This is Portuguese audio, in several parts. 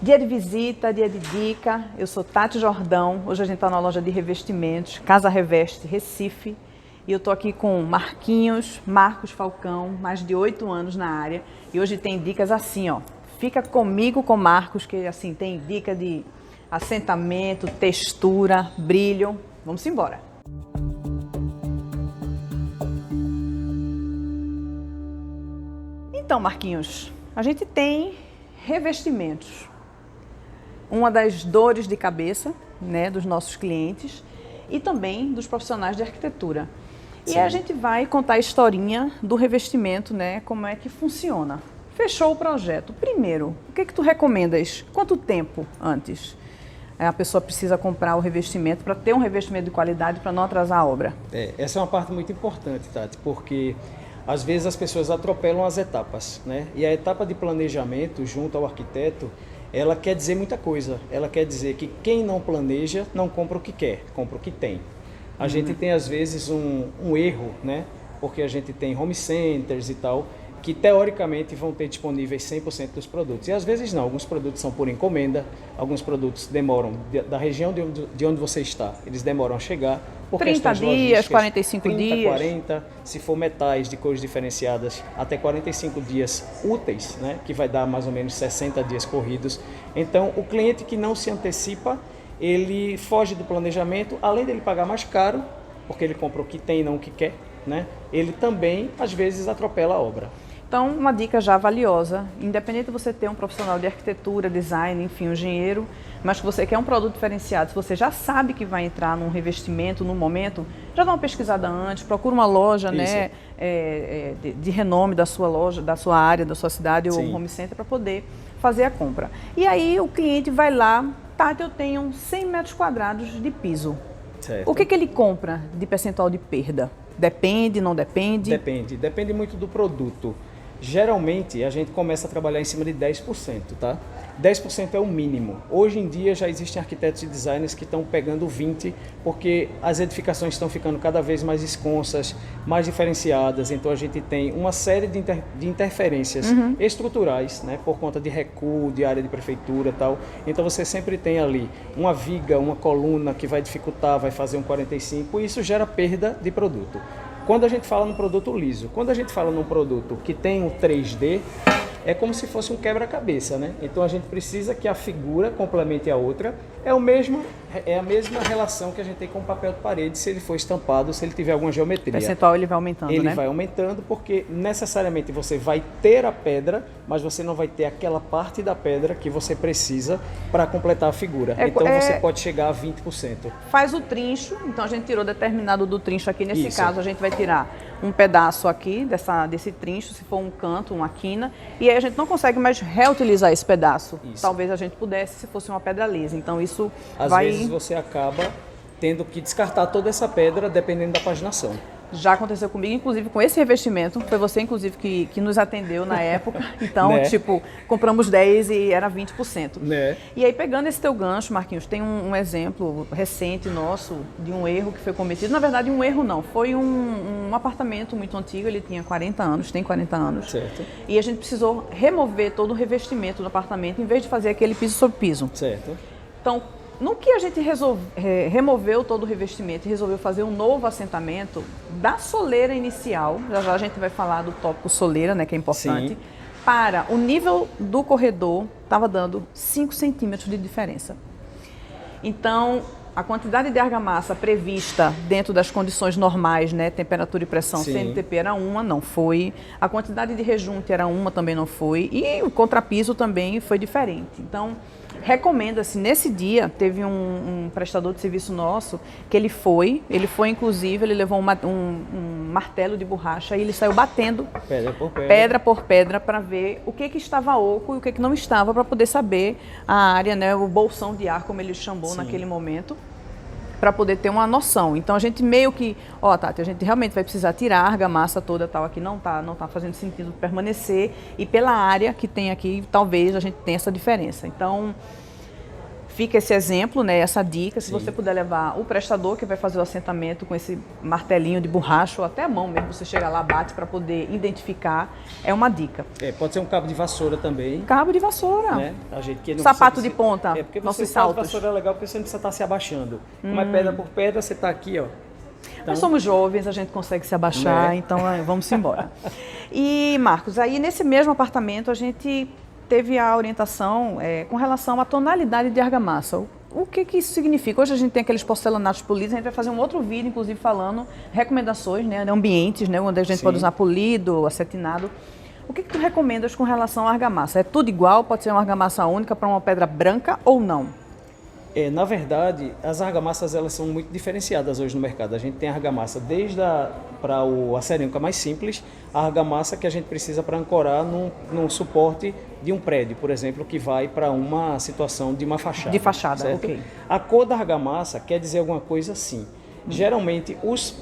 Dia de visita, dia de dica, eu sou Tati Jordão, hoje a gente está na loja de revestimentos, Casa Reveste, Recife, e eu estou aqui com Marcos Falcão, mais de 8 anos na área, e hoje tem dicas assim, ó, fica comigo com Marcos, que assim, tem dica de assentamento, textura, brilho, vamos embora. Então, Marquinhos, a gente tem revestimentos. Uma das dores de cabeça, né, dos nossos clientes e também dos profissionais de arquitetura. Sim. E a gente vai contar a historinha do revestimento, né, como é que funciona. Fechou o projeto. Primeiro, o que tu recomendas? Quanto tempo antes a pessoa precisa comprar o revestimento para ter um revestimento de qualidade para não atrasar a obra? Essa é uma parte muito importante, Tati, porque às vezes as pessoas atropelam as etapas, né? E a etapa de planejamento junto ao arquiteto, ela quer dizer muita coisa. Ela quer dizer que quem não planeja não compra o que quer, compra o que tem. A gente tem às vezes um erro, né? Porque a gente tem home centers e tal, que teoricamente vão ter disponíveis 100% dos produtos. E às vezes não, alguns produtos são por encomenda, alguns produtos demoram, da região de onde você está, eles demoram a chegar. Por 30 dias, 45 dias. 40, se for metais de cores diferenciadas, até 45 dias úteis, né, que vai dar mais ou menos 60 dias corridos. Então, o cliente que não se antecipa, ele foge do planejamento, além dele pagar mais caro, porque ele compra o que tem e não o que quer, né, ele também, às vezes, atropela a obra. Então, uma dica já valiosa, independente de você ter um profissional de arquitetura, design, enfim, um engenheiro, mas que você quer um produto diferenciado, se você já sabe que vai entrar num revestimento, num momento, já dá uma pesquisada antes, procura uma loja, né, de renome da sua loja, da sua área, da sua cidade, ou home center, para poder fazer a compra. E aí o cliente vai lá, Tati, eu tenho 100 metros quadrados de piso. Certo. O que ele compra de percentual de perda? Depende, não depende? Depende muito do produto. Geralmente, a gente começa a trabalhar em cima de 10%, tá? 10% é o mínimo. Hoje em dia já existem arquitetos e designers que estão pegando 20%, porque as edificações estão ficando cada vez mais esconsas, mais diferenciadas, então a gente tem uma série de interferências estruturais, né? Por conta de recuo, de área de prefeitura e tal. Então você sempre tem ali uma viga, uma coluna que vai dificultar, vai fazer um 45%, e isso gera perda de produto. Quando a gente fala num produto liso, quando a gente fala num produto que tem um 3D, é como se fosse um quebra-cabeça, né? Então a gente precisa que a figura complemente a outra. É a mesma relação que a gente tem com o papel de parede, se ele for estampado, se ele tiver alguma geometria. O percentual ele vai aumentando, né? Ele vai aumentando porque necessariamente você vai ter a pedra, mas você não vai ter aquela parte da pedra que você precisa para completar a figura. Então você pode chegar a 20%. Faz o trincho, então a gente tirou determinado do trincho aqui. Nesse caso a gente vai tirar um pedaço aqui desse trincho, se for um canto, uma quina, e aí a gente não consegue mais reutilizar esse pedaço. Talvez a gente pudesse se fosse uma pedra lisa. Então isso às vezes você acaba tendo que descartar toda essa pedra dependendo da paginação. Já aconteceu comigo, inclusive com esse revestimento, foi você inclusive que nos atendeu na época, então né? Tipo, compramos 10 e era 20%. Né? E aí pegando esse teu gancho, Marquinhos, tem um exemplo recente nosso de um erro que foi cometido, na verdade um erro não, foi um apartamento muito antigo, ele tinha 40 anos, tem 40 anos, certo. E a gente precisou remover todo o revestimento do apartamento em vez de fazer aquele piso sobre piso. Certo. Então, no que a gente removeu todo o revestimento e resolveu fazer um novo assentamento da soleira inicial, já a gente vai falar do tópico soleira, né, que é importante, sim, para o nível do corredor estava dando 5 centímetros de diferença. Então, a quantidade de argamassa prevista dentro das condições normais, né, temperatura e pressão, sim, CNTP era 1, não foi. A quantidade de rejunte era 1, também não foi. E o contrapiso também foi diferente. Então, recomenda-se, nesse dia, teve um prestador de serviço nosso, que ele foi inclusive, ele levou um martelo de borracha e ele saiu batendo pedra por pedra para ver o que estava oco e o que não estava, para poder saber a área, né, o bolsão de ar, como ele chamou, sim, naquele momento, para poder ter uma noção. Então a gente meio que, Tati, a gente realmente vai precisar tirar a argamassa toda, tal, aqui não tá fazendo sentido permanecer, e pela área que tem aqui, talvez a gente tenha essa diferença. Então, fica esse exemplo, né, essa dica. Se Sim. você puder levar o prestador que vai fazer o assentamento com esse martelinho de borracha ou até a mão mesmo, você chega lá, bate para poder identificar, é uma dica. Pode ser um cabo de vassoura também. Cabo de vassoura. Né? A gente que não sapato precisa, de ponta, porque nossos você saltos. de vassoura é legal porque você não precisa estar se abaixando. Como é pedra por pedra, você está aqui, ó. Então... Nós somos jovens, a gente consegue se abaixar, né? Então vamos embora. E, Marcos, aí nesse mesmo apartamento a gente teve a orientação com relação à tonalidade de argamassa. O que isso significa? Hoje a gente tem aqueles porcelanatos polidos, a gente vai fazer um outro vídeo, inclusive, falando recomendações, né, de ambientes, né, onde a gente pode usar polido, acetinado. O que tu recomendas com relação à argamassa? É tudo igual? Pode ser uma argamassa única para uma pedra branca ou não? Na verdade, as argamassas elas são muito diferenciadas hoje no mercado. A gente tem argamassa desde para a cerâmica mais simples, a argamassa que a gente precisa para ancorar num suporte de um prédio, por exemplo, que vai para uma situação de uma fachada. De fachada, certo? ok. A cor da argamassa quer dizer alguma coisa assim. Geralmente, os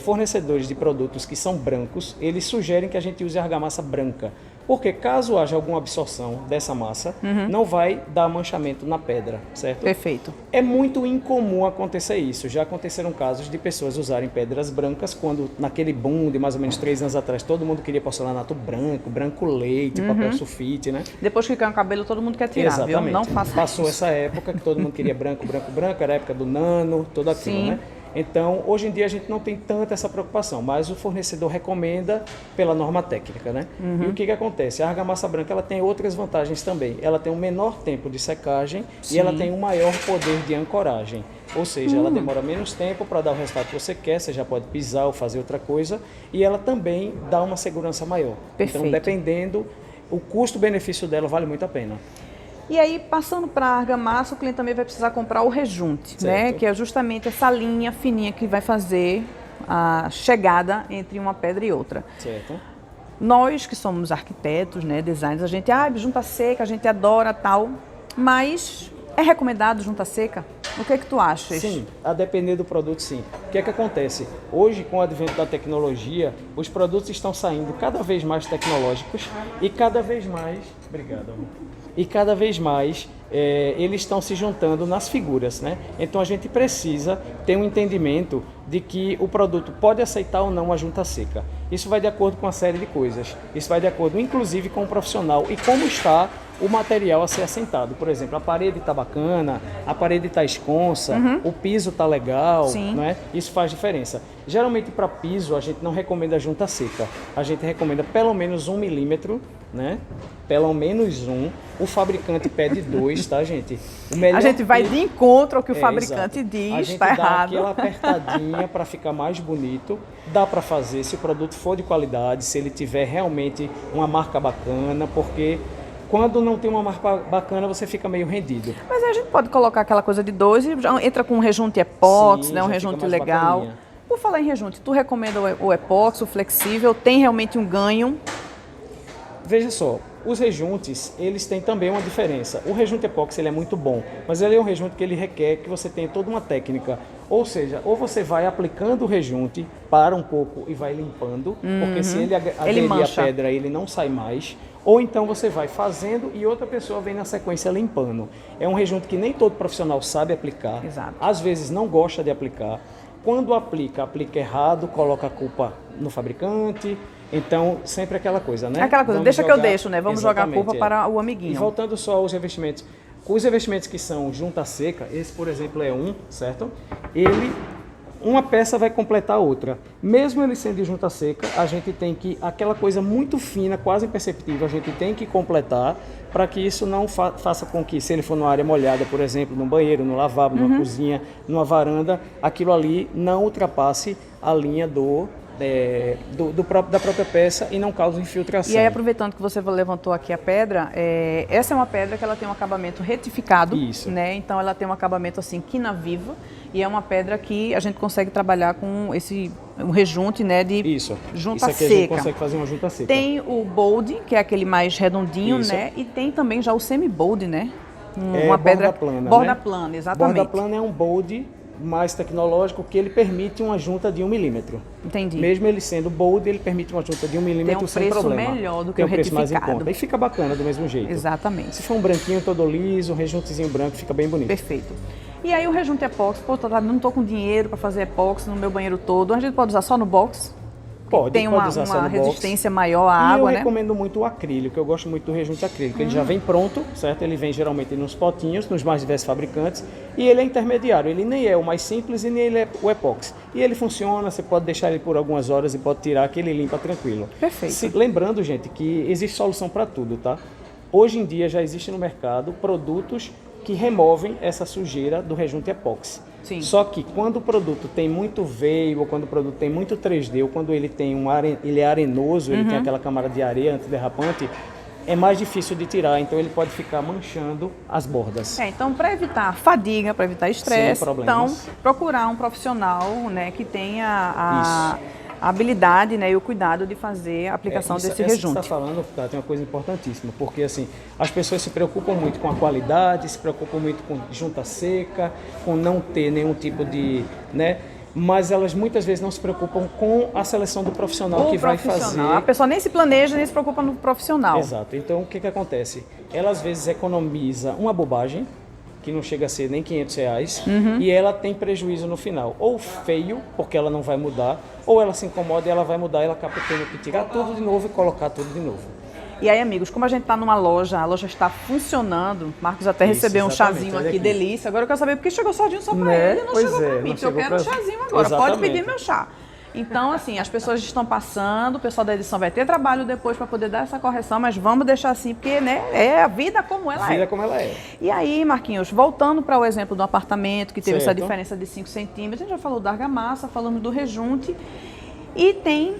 fornecedores de produtos que são brancos, eles sugerem que a gente use argamassa branca. Porque caso haja alguma absorção dessa massa, não vai dar manchamento na pedra, certo? Perfeito. É muito incomum acontecer isso. Já aconteceram casos de pessoas usarem pedras brancas quando, naquele boom de mais ou menos 3 anos atrás, todo mundo queria porcelanato branco, branco leite, papel sulfite, né? Depois que cai o cabelo, todo mundo quer tirar, exatamente. Viu? Não faça Passou isso. essa época que todo mundo queria branco, branco, branco, era a época do nano, tudo aquilo, Sim. né? Então, hoje em dia a gente não tem tanta essa preocupação, mas o fornecedor recomenda pela norma técnica, né? E o que acontece? A argamassa branca ela tem outras vantagens também. Ela tem um menor tempo de secagem e ela tem um maior poder de ancoragem. Ou seja, ela demora menos tempo para dar o resultado que você quer, você já pode pisar ou fazer outra coisa, e ela também dá uma segurança maior. Perfeito. Então, dependendo, o custo-benefício dela vale muito a pena. E aí, passando para a argamassa, o cliente também vai precisar comprar o rejunte, né? Que é justamente essa linha fininha que vai fazer a chegada entre uma pedra e outra. Certo. Nós que somos arquitetos, né, designers, a gente, junta seca, a gente adora tal, mas é recomendado junta seca? O que é que tu achas? Sim, a depender do produto, sim. O que é que acontece? Hoje, com o advento da tecnologia, os produtos estão saindo cada vez mais tecnológicos e cada vez mais... Obrigado, amor. E cada vez mais eles estão se juntando nas figuras, né? Então a gente precisa ter um entendimento de que o produto pode aceitar ou não a junta seca. Isso vai de acordo com uma série de coisas. Isso vai de acordo, inclusive, com o profissional e como está o material a ser assentado. Por exemplo, a parede está bacana, a parede está esconsa, o piso está legal, né? Isso faz diferença. Geralmente, para piso, a gente não recomenda junta seca. A gente recomenda pelo menos 1 milímetro, né? Pelo menos 1. O fabricante pede 2, tá, gente? A gente vai de encontro ao que o fabricante diz, está errado. A gente dá aquela apertadinha para ficar mais bonito. Dá para fazer se o produto for de qualidade, se ele tiver realmente uma marca bacana, porque quando não tem uma marca bacana, você fica meio rendido. Mas a gente pode colocar aquela coisa de 2 e já entra com um rejunte epóxi, sim, né? Um rejunte legal. Bacaninha. Por falar em rejunte, tu recomenda o epóxi, o flexível? Tem realmente um ganho? Veja só, os rejuntes, eles têm também uma diferença. O rejunte epóxi ele é muito bom, mas ele é um rejunte que ele requer que você tenha toda uma técnica. Ou seja, ou você vai aplicando o rejunte, para um pouco e vai limpando, porque se ele aderir à pedra, ele não sai mais. Ou então você vai fazendo e outra pessoa vem na sequência limpando. É um rejunte que nem todo profissional sabe aplicar. Exato. Às vezes não gosta de aplicar. Quando aplica errado, coloca a culpa no fabricante. Então, sempre aquela coisa, né? Aquela coisa, deixa que eu deixo, né? Vamos jogar a culpa para o amiguinho. E voltando só aos revestimentos. Os revestimentos que são junta seca, esse, por exemplo, é um, certo? Uma peça vai completar a outra. Mesmo ele sendo de junta seca, a gente tem que, aquela coisa muito fina, quase imperceptível, a gente tem que completar para que isso não faça com que, se ele for numa área molhada, por exemplo, num banheiro, no lavabo, numa cozinha, numa varanda, aquilo ali não ultrapasse a linha da própria peça e não causa infiltração. E aí, aproveitando que você levantou aqui a pedra, essa é uma pedra que ela tem um acabamento retificado. Isso. Né? Então ela tem um acabamento assim, quina viva, e é uma pedra que a gente consegue trabalhar com um rejunte, né, de junta aqui seca. A gente consegue fazer uma junta seca. Tem o bold, que é aquele mais redondinho, Isso. né? E tem também já o semi-bold, né? Uma pedra plana. Borda plana, exatamente. Borda plana é um bold mais tecnológico que ele permite uma junta de 1 milímetro. Entendi. Mesmo ele sendo bold, ele permite uma junta de 1 milímetro sem problema. Tem um preço melhor do que tem o preço mais em retificado. conta. E fica bacana do mesmo jeito. Exatamente. Se for um branquinho todo liso, um rejuntezinho branco, fica bem bonito. Perfeito. E aí o rejunte epóxi, pô, não estou com dinheiro para fazer epóxi no meu banheiro todo. A gente pode usar só no box? Tem uma resistência maior à água, né? Eu recomendo muito o acrílico, eu gosto muito do rejunte acrílico. Ele já vem pronto, certo? Ele vem geralmente nos potinhos, nos mais diversos fabricantes. E ele é intermediário, ele nem é o mais simples e nem ele é o epóxi. E ele funciona, você pode deixar ele por algumas horas e pode tirar que ele limpa tranquilo. Perfeito. Lembrando, gente, que existe solução para tudo, tá? Hoje em dia já existe no mercado produtos que removem essa sujeira do rejunte epóxi. Sim. Só que quando o produto tem muito veio, ou quando o produto tem muito 3D, ou quando ele tem ele é arenoso, ele tem aquela camada de areia antiderrapante, é mais difícil de tirar, então ele pode ficar manchando as bordas. Então, para evitar fadiga, para evitar estresse, então procurar um profissional, né, que tenha a habilidade, né, e o cuidado de fazer a aplicação desse rejunte. Você está falando, tá, tem uma coisa importantíssima, porque assim, as pessoas se preocupam muito com a qualidade, se preocupam muito com junta seca, com não ter nenhum tipo de, né, mas elas muitas vezes não se preocupam com a seleção do profissional que vai fazer. A pessoa nem se planeja, nem se preocupa no profissional. Exato. Então, o que acontece? Ela às vezes economiza uma bobagem, que não chega a ser nem R$500, e ela tem prejuízo no final. Ou feio, porque ela não vai mudar, ou ela se incomoda e ela vai mudar, ela acaba tendo que tirar tudo de novo e colocar tudo de novo. E aí, amigos, como a gente está numa loja, a loja está funcionando, Marcos até recebeu um chazinho aqui, delícia. Agora eu quero saber por que chegou sozinho só para ele e não chegou para mim. Eu quero um chazinho agora, pode pedir meu chá. Então, assim, as pessoas estão passando, o pessoal da edição vai ter trabalho depois para poder dar essa correção, mas vamos deixar assim, porque, né, é a vida como ela é. A vida como ela é. E aí, Marquinhos, voltando para o exemplo do apartamento, que teve essa diferença de 5 centímetros, a gente já falou da argamassa, falamos do rejunte, e tem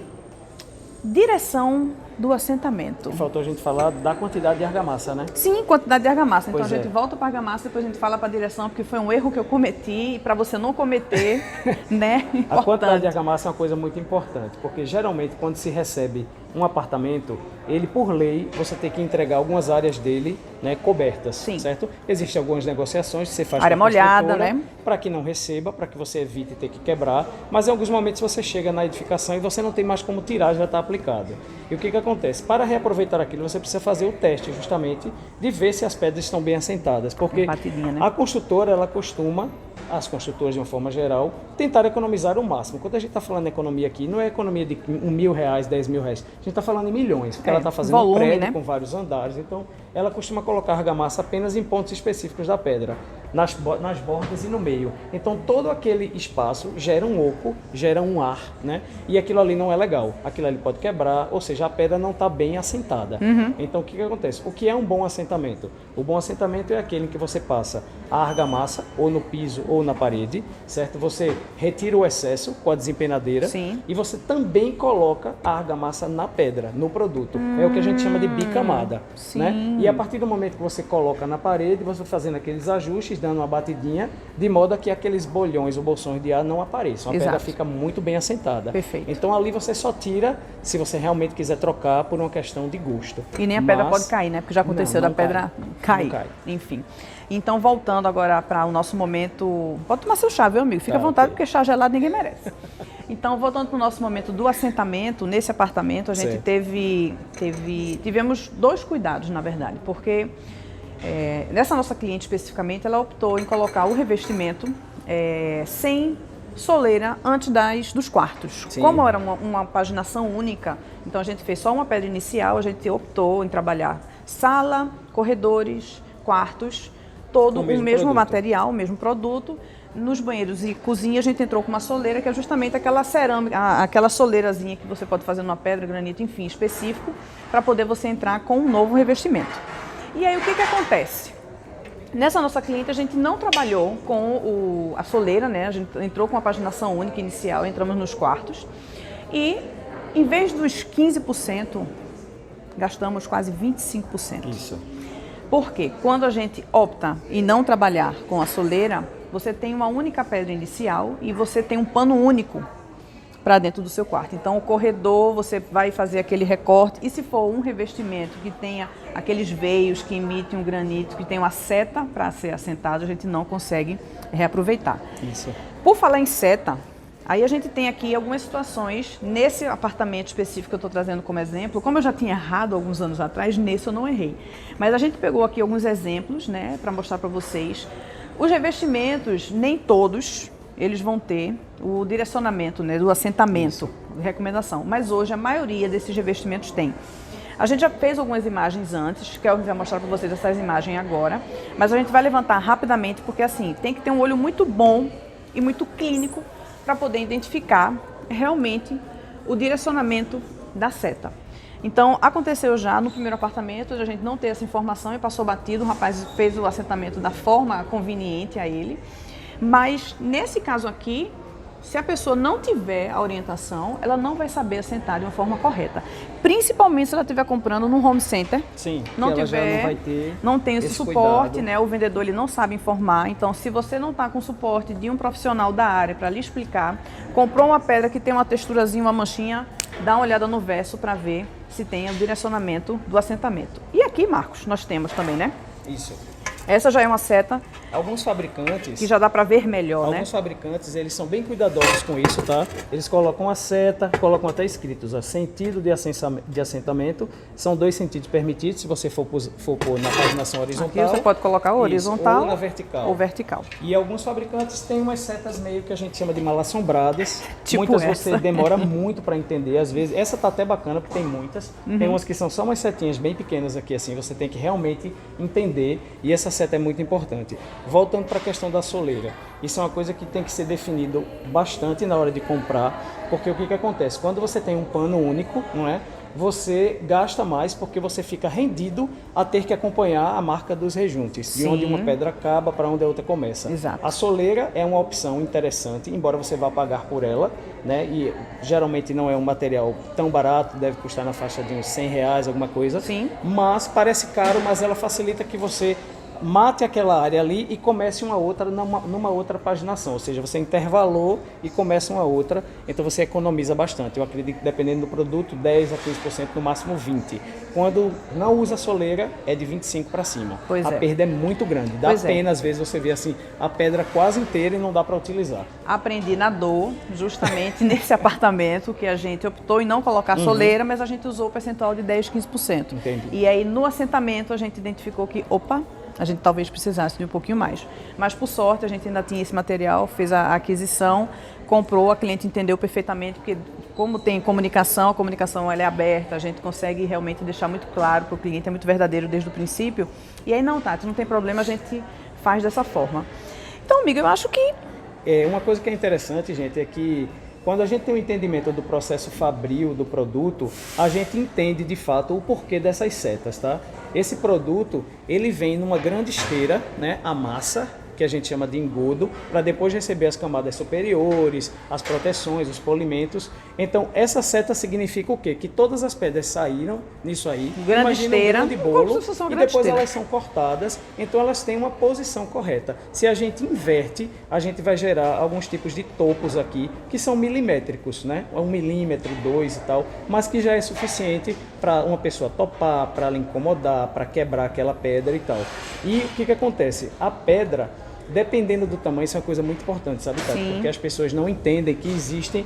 direção do assentamento. Faltou a gente falar da quantidade de argamassa, né? Sim, quantidade de argamassa. Então a gente volta para a argamassa, depois a gente fala para a direção, porque foi um erro que eu cometi, e para você não cometer, né? A quantidade de argamassa é uma coisa muito importante, porque geralmente quando se recebe um apartamento, ele por lei, você tem que entregar algumas áreas dele, né, cobertas, certo? Existem algumas negociações que você faz área com a molhada, né? Para que não receba, para que você evite ter que quebrar, mas em alguns momentos você chega na edificação e você não tem mais como tirar, já está aplicado. E o que acontece? Para reaproveitar aquilo, você precisa fazer o teste justamente de ver se as pedras estão bem assentadas, porque a construtora, ela costuma, as construtoras de uma forma geral, tentar economizar o máximo. Quando a gente está falando de economia aqui, não é economia de R$1.000, R$10.000, a gente está falando em milhões, porque ela está fazendo volume, um prédio, né, com vários andares, então ela costuma colocar argamassa apenas em pontos específicos da pedra, nas bordas e no meio. Então todo aquele espaço gera um oco, gera um ar, né? E aquilo ali não é legal, aquilo ali pode quebrar, ou seja, a pedra não está bem assentada. Então o que acontece? O que é um bom assentamento? O bom assentamento é aquele em que você passa a argamassa ou no piso ou na parede, certo? Você retira o excesso com a desempenadeira e você também coloca a argamassa na pedra, no produto. É o que a gente chama de bicamada, né? E a partir do momento que você coloca na parede, você fazendo aqueles ajustes, dando uma batidinha, de modo a que aqueles bolhões ou bolsões de ar não apareçam. A pedra fica muito bem assentada. Perfeito. Então ali você só tira se você realmente quiser trocar por uma questão de gosto. E nem a pedra pode cair, né? Porque já aconteceu da pedra cair. Enfim. Então, voltando agora para o nosso momento... Pode tomar seu chá, viu, amigo? Fica à vontade, porque chá gelado ninguém merece. Então, voltando para o nosso momento do assentamento, nesse apartamento, a gente tivemos dois cuidados, na verdade, porque nessa nossa cliente especificamente, ela optou em colocar o revestimento sem soleira antes dos quartos. Como era uma paginação única, então a gente fez só uma pedra inicial, a gente optou em trabalhar sala, corredores, quartos, todo o mesmo material, o mesmo produto. Nos banheiros e cozinha a gente entrou com uma soleira, que é justamente aquela cerâmica, aquela soleirazinha que você pode fazer numa pedra, granito, enfim, específico, para poder você entrar com um novo revestimento. E aí o que acontece? Nessa nossa cliente a gente não trabalhou com a soleira, né? A gente entrou com uma paginação única inicial, entramos nos quartos e em vez dos 15%, gastamos quase 25%. Isso. Porque quando a gente opta em não trabalhar com a soleira, você tem uma única pedra inicial e você tem um pano único para dentro do seu quarto. Então, o corredor, você vai fazer aquele recorte, e se for um revestimento que tenha aqueles veios que emitem um granito, que tem uma seta para ser assentado, a gente não consegue reaproveitar. Isso. Por falar em seta, aí a gente tem aqui algumas situações, nesse apartamento específico que eu estou trazendo como exemplo, como eu já tinha errado alguns anos atrás, nesse eu não errei. Mas a gente pegou aqui alguns exemplos, né, para mostrar para vocês. Os revestimentos, nem todos, eles vão ter o direcionamento, né, do assentamento, recomendação. Mas hoje a maioria desses revestimentos tem. A gente já fez algumas imagens antes, que eu vou mostrar para vocês essas imagens agora, mas a gente vai levantar rapidamente, porque assim, tem que ter um olho muito bom e muito clínico para poder identificar realmente o direcionamento da seta. Então, aconteceu já no primeiro apartamento, a gente não ter essa informação e passou batido, o rapaz fez o assentamento da forma conveniente a ele. Mas, nesse caso aqui, se a pessoa não tiver a orientação, ela não vai saber assentar de uma forma correta. Principalmente se ela estiver comprando num home center. Sim, não ela tiver, já não vai ter não tem esse suporte, cuidado. né? O vendedor ele não sabe informar. Então, se você não está com suporte de um profissional da área para lhe explicar, comprou uma pedra que tem uma texturazinha, uma manchinha, dá uma olhada no verso para ver se tem o direcionamento do assentamento. E aqui, Marcos, nós temos também, né? Isso. Essa já é uma seta Alguns fabricantes... que já dá para ver melhor, né? Alguns fabricantes, eles são bem cuidadosos com isso, tá? Eles colocam a seta, colocam até escritos, ó, sentido de assentamento, são 2 sentidos permitidos, se você for pôr na paginação horizontal. Aqui você pode colocar horizontal ou na vertical. Ou vertical. E alguns fabricantes têm umas setas meio que a gente chama de mal assombradas. Tipo muitas essa. você demora muito para entender, às vezes. Essa tá até bacana, porque tem muitas. Tem umas que são só umas setinhas bem pequenas aqui, assim, você tem que realmente entender, e essa seta é muito importante. Voltando para a questão da soleira, isso é uma coisa que tem que ser definido bastante na hora de comprar, porque o que acontece? Quando você tem um pano único, não é? Você gasta mais porque você fica rendido a ter que acompanhar a marca dos rejuntes, Sim. de onde uma pedra acaba para onde a outra começa. Exato. A soleira é uma opção interessante, embora você vá pagar por ela, né? E geralmente não é um material tão barato, deve custar na faixa de uns R$100, alguma coisa. Sim. Mas parece caro, mas ela facilita que você mate aquela área ali e comece uma outra numa outra paginação, ou seja, você intervalou e começa uma outra, então você economiza bastante. Eu acredito que dependendo do produto, 10 a 15%, no máximo 20%. Quando não usa soleira, é de 25% para cima. Pois a perda é muito grande, dá pena às vezes você vê assim, a pedra quase inteira e não dá para utilizar. Aprendi na dor, justamente nesse apartamento que a gente optou em não colocar soleira, mas a gente usou o percentual de 10, 15%. Entendi. E aí no assentamento a gente identificou que, a gente talvez precisasse de um pouquinho mais. Mas, por sorte, a gente ainda tinha esse material, fez a aquisição, comprou, a cliente entendeu perfeitamente, porque como tem comunicação, a comunicação ela é aberta, a gente consegue realmente deixar muito claro para o cliente, é muito verdadeiro desde o princípio. E aí, não, Tati, não tem problema, a gente faz dessa forma. Então, amiga, eu acho que... Uma coisa que é interessante, gente, é que quando a gente tem um entendimento do processo fabril do produto, a gente entende de fato o porquê dessas setas, tá? Esse produto, ele vem numa grande esteira, né, a massa, que a gente chama de engodo, para depois receber as camadas superiores, as proteções, os polimentos. Então, essa seta significa o quê? Que todas as pedras saíram nisso aí. Grande esteira. Um grande bolo, e depois elas são cortadas, então elas têm uma posição correta. Se a gente inverte, a gente vai gerar alguns tipos de topos aqui, que são milimétricos, né? 1 milímetro, 2 e tal, mas que já é suficiente para uma pessoa topar, para ela incomodar, para quebrar aquela pedra e tal. E o que acontece? A pedra, dependendo do tamanho, isso é uma coisa muito importante, sabe, Tati? Porque as pessoas não entendem que existem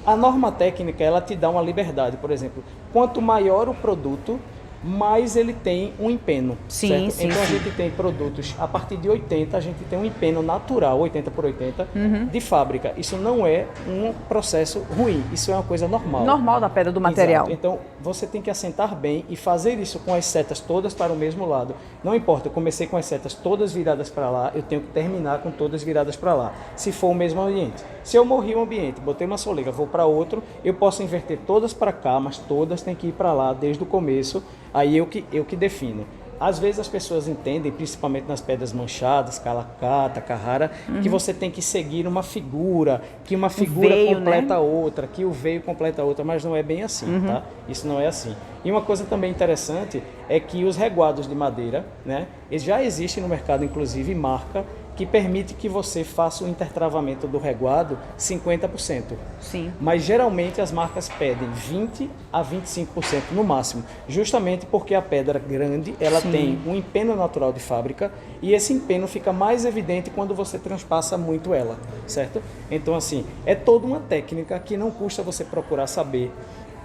A norma técnica, ela te dá uma liberdade. Por exemplo, quanto maior o produto, mais ele tem um empeno. Sim, certo? sim, então sim. a gente tem produtos, a partir de 80, a gente tem um empeno natural, 80 por 80, de fábrica. Isso não é um processo ruim, isso é uma coisa normal. Normal da pedra, do material. Exato. Então você tem que assentar bem e fazer isso com as setas todas para o mesmo lado. Não importa, eu comecei com as setas todas viradas para lá, eu tenho que terminar com todas viradas para lá, se for o mesmo ambiente. Se eu morri um ambiente, botei uma soleira, vou para outro, eu posso inverter todas para cá, mas todas têm que ir para lá desde o começo. Aí eu que defino. Às vezes as pessoas entendem, principalmente nas pedras manchadas, calacata, carrara, que você tem que seguir uma figura, que uma figura veio, completa né? a outra, que o veio completa a outra, mas não é bem assim, tá? Isso não é assim. E uma coisa também interessante é que os reguados de madeira, né, eles já existem no mercado, inclusive marca, que permite que você faça o intertravamento do reguado 50%. Sim. Mas geralmente as marcas pedem 20 a 25% no máximo, justamente porque a pedra grande, ela Sim. tem um empeno natural de fábrica e esse empeno fica mais evidente quando você transpassa muito ela, certo? Então assim, é toda uma técnica que não custa você procurar saber.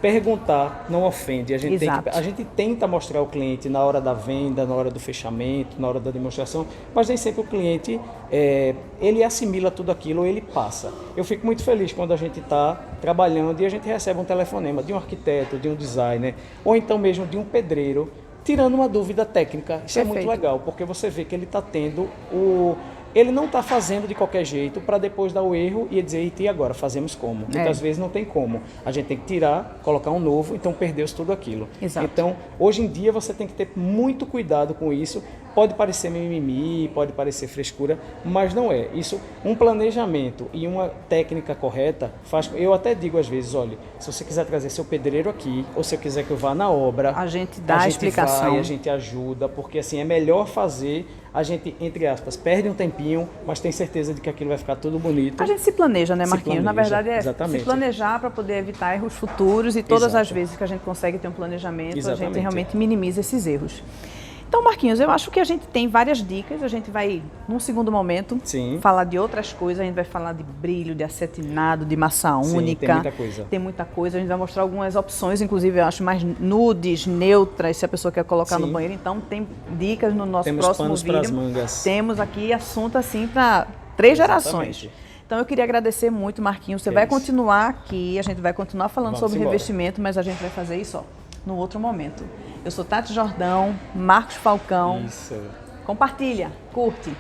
Perguntar não ofende. A gente tenta mostrar ao cliente na hora da venda, na hora do fechamento, na hora da demonstração, mas nem sempre o cliente ele assimila tudo aquilo, ele passa. Eu fico muito feliz quando a gente está trabalhando e a gente recebe um telefonema de um arquiteto, de um designer, ou então mesmo de um pedreiro, tirando uma dúvida técnica. Isso Perfeito. É muito legal, porque você vê que ele está tendo ele não está fazendo de qualquer jeito para depois dar o erro e dizer, e agora, fazemos como? Muitas vezes não tem como. A gente tem que tirar, colocar um novo, então perdeu-se tudo aquilo. Exato. Então, hoje em dia, você tem que ter muito cuidado com isso. Pode parecer mimimi, pode parecer frescura, mas não é. Isso, um planejamento e uma técnica correta faz. Eu até digo às vezes, olha, se você quiser trazer seu pedreiro aqui, ou se eu quiser que eu vá na obra, a gente dá a explicação. A gente ajuda, porque assim é melhor fazer. A gente, entre aspas, perde um tempinho, mas tem certeza de que aquilo vai ficar tudo bonito. A gente se planeja, né, Marquinhos? Na verdade é exatamente. Se planejar para poder evitar erros futuros e todas as vezes que a gente consegue ter um planejamento, exatamente. A gente realmente minimiza esses erros. Então, Marquinhos, eu acho que a gente tem várias dicas, a gente vai, num segundo momento, falar de outras coisas, a gente vai falar de brilho, de acetinado, de massa única. Tem muita coisa. Tem muita coisa, a gente vai mostrar algumas opções, inclusive eu acho mais nudes, neutras, se a pessoa quer colocar no banheiro. Então, tem dicas no nosso próximo vídeo. Temos panos para as mangas. Temos aqui assunto assim para 3 gerações. Então, eu queria agradecer muito, Marquinhos. Você vai continuar aqui, a gente vai continuar falando sobre revestimento, mas a gente vai fazer isso, ó, no outro momento. Eu sou Tati Jordão, Marcos Falcão. Isso. Compartilha, curte.